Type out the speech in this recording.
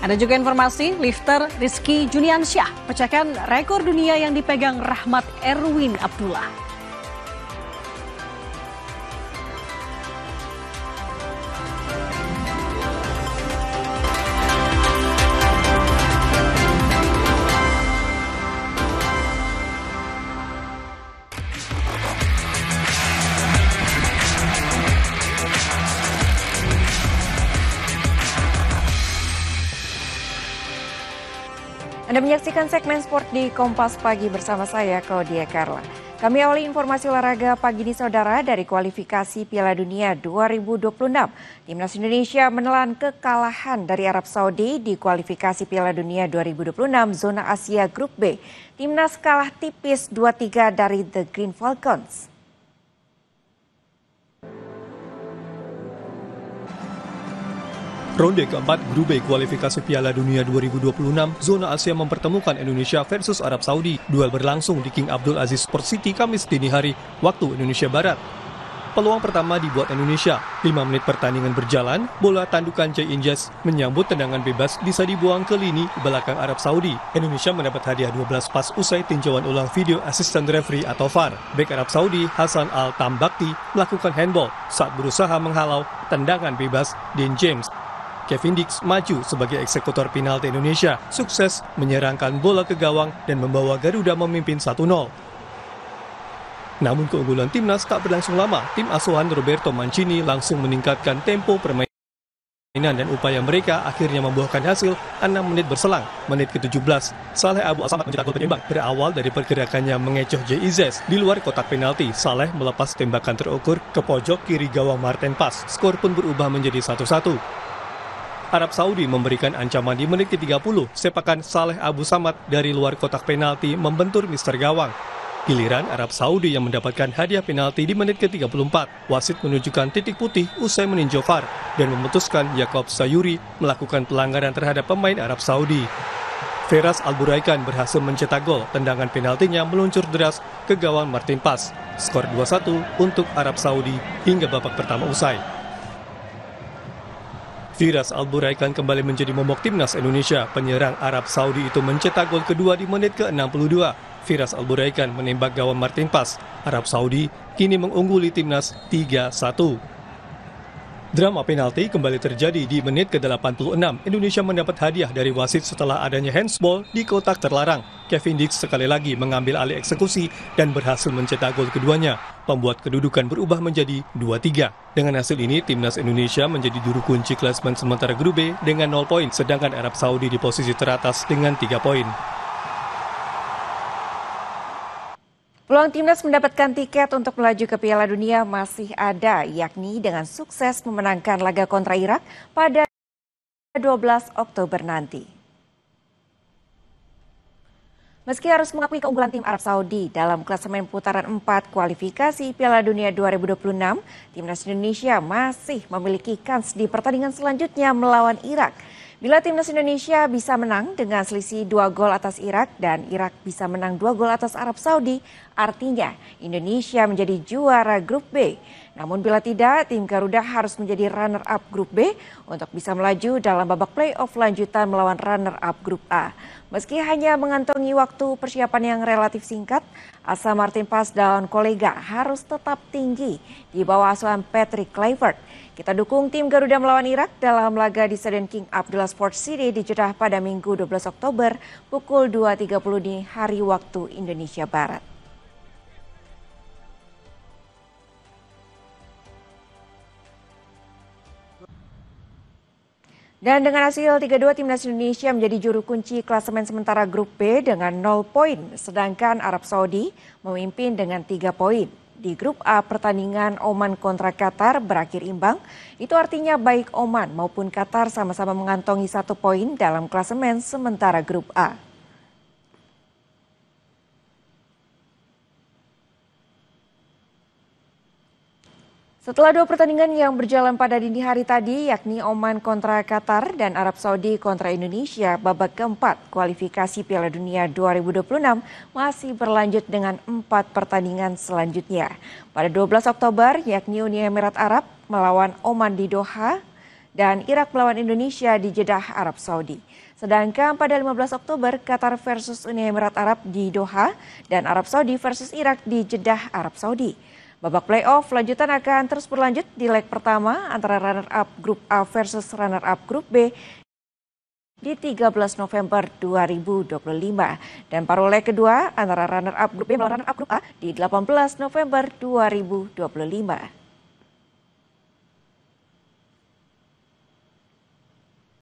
Ada juga informasi lifter Rizky Juniansyah pecahkan rekor dunia yang dipegang Rahmat Erwin Abdullah. Anda menyaksikan segmen sport di Kompas Pagi bersama saya, Claudia Carla. Kami awali informasi olahraga pagi ini, saudara, dari kualifikasi Piala Dunia 2026. Timnas Indonesia menelan kekalahan dari Arab Saudi di kualifikasi Piala Dunia 2026 zona Asia Grup B. Timnas kalah tipis 2-3 dari The Green Falcons. Ronde keempat Grup B kualifikasi Piala Dunia 2026 zona Asia mempertemukan Indonesia versus Arab Saudi. Duel berlangsung di King Abdul Aziz Sport City Kamis dini hari waktu Indonesia Barat. Peluang pertama dibuat Indonesia. 5 menit pertandingan berjalan, bola tandukan Jay Injas menyambut tendangan bebas bisa dibuang ke lini belakang Arab Saudi. Indonesia mendapat hadiah 12 pas usai tinjauan ulang video asisten referee atau VAR. Bek Arab Saudi Hasan Al-Tambakti melakukan handball saat berusaha menghalau tendangan bebas Dean James. Kevin Dix maju sebagai eksekutor penalti Indonesia, sukses menyerangkan bola ke gawang dan membawa Garuda memimpin 1-0. Namun keunggulan timnas tak berlangsung lama. Tim asuhan Roberto Mancini langsung meningkatkan tempo permainan dan upaya mereka akhirnya membuahkan hasil 6 menit berselang. Menit ke-17, Saleh Abu Samad mencetak gol penyeimbang. Berawal dari pergerakannya mengecoh Jay Izes di luar kotak penalti, Saleh melepas tembakan terukur ke pojok kiri gawang Martin Pas. Skor pun berubah menjadi 1-1. Arab Saudi memberikan ancaman di menit ke-30, sepakan Saleh Abu Samad dari luar kotak penalti membentur mister gawang. Giliran Arab Saudi yang mendapatkan hadiah penalti di menit ke-34. Wasit menunjukkan titik putih usai meninjau VAR dan memutuskan Yakob Sayuri melakukan pelanggaran terhadap pemain Arab Saudi. Feras Alburaikan berhasil mencetak gol, tendangan penaltinya meluncur deras ke gawang Martin Pas. Skor 2-1 untuk Arab Saudi hingga babak pertama usai. Firas Alburaikan kembali menjadi momok timnas Indonesia. Penyerang Arab Saudi itu mencetak gol kedua di menit ke-62. Firas Alburaikan menembak gawang Martin Pas. Arab Saudi kini mengungguli timnas 3-1. Drama penalti kembali terjadi di menit ke-86. Indonesia mendapat hadiah dari wasit setelah adanya handsball di kotak terlarang. Kevin Dix sekali lagi mengambil alih eksekusi dan berhasil mencetak gol keduanya, membuat kedudukan berubah menjadi 2-3. Dengan hasil ini, timnas Indonesia menjadi juru kunci klasemen sementara Grup B dengan 0 poin, sedangkan Arab Saudi di posisi teratas dengan 3 poin. Peluang timnas mendapatkan tiket untuk melaju ke Piala Dunia masih ada, yakni dengan sukses memenangkan laga kontra Irak pada 12 Oktober nanti. Meski harus mengakui keunggulan tim Arab Saudi dalam klasemen putaran 4 kualifikasi Piala Dunia 2026, timnas Indonesia masih memiliki kans di pertandingan selanjutnya melawan Irak. Bila timnas Indonesia bisa menang dengan selisih 2 gol atas Irak dan Irak bisa menang 2 gol atas Arab Saudi, artinya Indonesia menjadi juara Grup B. Namun bila tidak, tim Garuda harus menjadi runner-up Grup B untuk bisa melaju dalam babak play-off lanjutan melawan runner-up Grup A. Meski hanya mengantongi waktu persiapan yang relatif singkat, asa Martin Pas dan kolega harus tetap tinggi di bawah asuhan Patrick Kluivert. Kita dukung tim Garuda melawan Irak dalam laga di Stadion King Abdullah Sports City di Jeddah pada Minggu 12 Oktober pukul 2.30 dini hari waktu Indonesia Barat. Dan dengan hasil 3-2, timnas Indonesia menjadi juru kunci klasemen sementara Grup B dengan 0 poin, sedangkan Arab Saudi memimpin dengan 3 poin. Di Grup A, pertandingan Oman kontra Qatar berakhir imbang. Itu artinya baik Oman maupun Qatar sama-sama mengantongi 1 poin dalam klasemen sementara Grup A. Setelah 2 pertandingan yang berjalan pada dini hari tadi, yakni Oman kontra Qatar dan Arab Saudi kontra Indonesia, babak keempat kualifikasi Piala Dunia 2026 masih berlanjut dengan 4 pertandingan selanjutnya. Pada 12 Oktober, yakni Uni Emirat Arab melawan Oman di Doha, dan Irak melawan Indonesia di Jeddah, Arab Saudi. Sedangkan pada 15 Oktober, Qatar versus Uni Emirat Arab di Doha dan Arab Saudi versus Irak di Jeddah, Arab Saudi. Babak playoff lanjutan akan terus berlanjut di leg pertama antara runner-up grup A versus runner-up grup B di 13 November 2025 dan paruh leg kedua antara runner-up grup B melawan runner-up grup A di 18 November 2025.